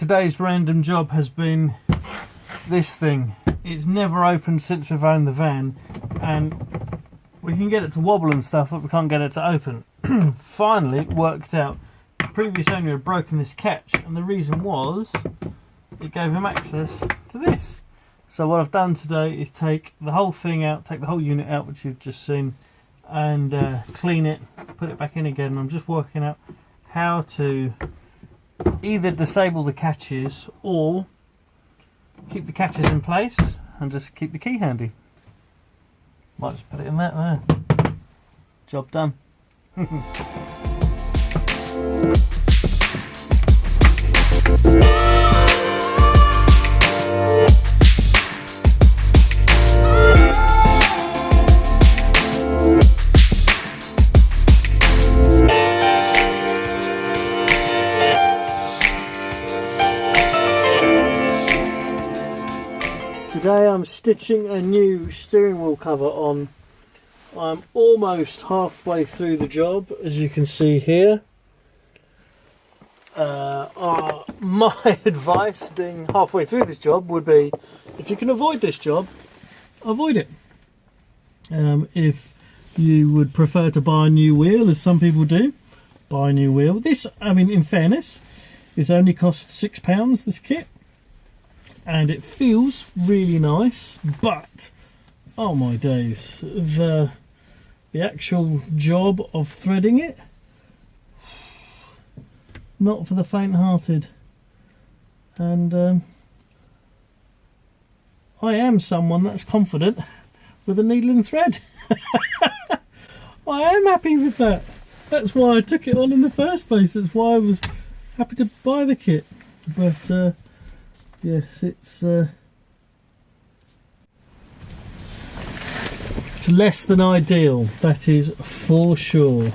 today's random job has been this thing. It's never opened since we've owned the van, and we can get it to wobble and stuff, but we can't get it to open. Finally, it worked out. The previous owner had broken this catch, and the reason was it gave him access to this. So what I've done today is take the whole thing out, take the whole unit out, which you've just seen, and clean it, put it back in again. And I'm just working out how to either disable the catches or keep the catches in place and just keep the key handy. Might just put it in that there. Job done. Today I'm stitching a new steering wheel cover on. I'm almost halfway through the job, as you can see here. My advice being halfway through this job would be, if you can avoid this job, avoid it. If you would prefer to buy a new wheel, as some people do, buy a new wheel. This, I mean, in fairness, this only costs £6, this kit. And it feels really nice, but oh my days, the actual job of threading it, not for the faint-hearted. And I am someone that's confident with a needle and thread. I am happy with that. That's why I took it on in the first place. That's why I was happy to buy the kit. But yes, it's less than ideal, that is for sure.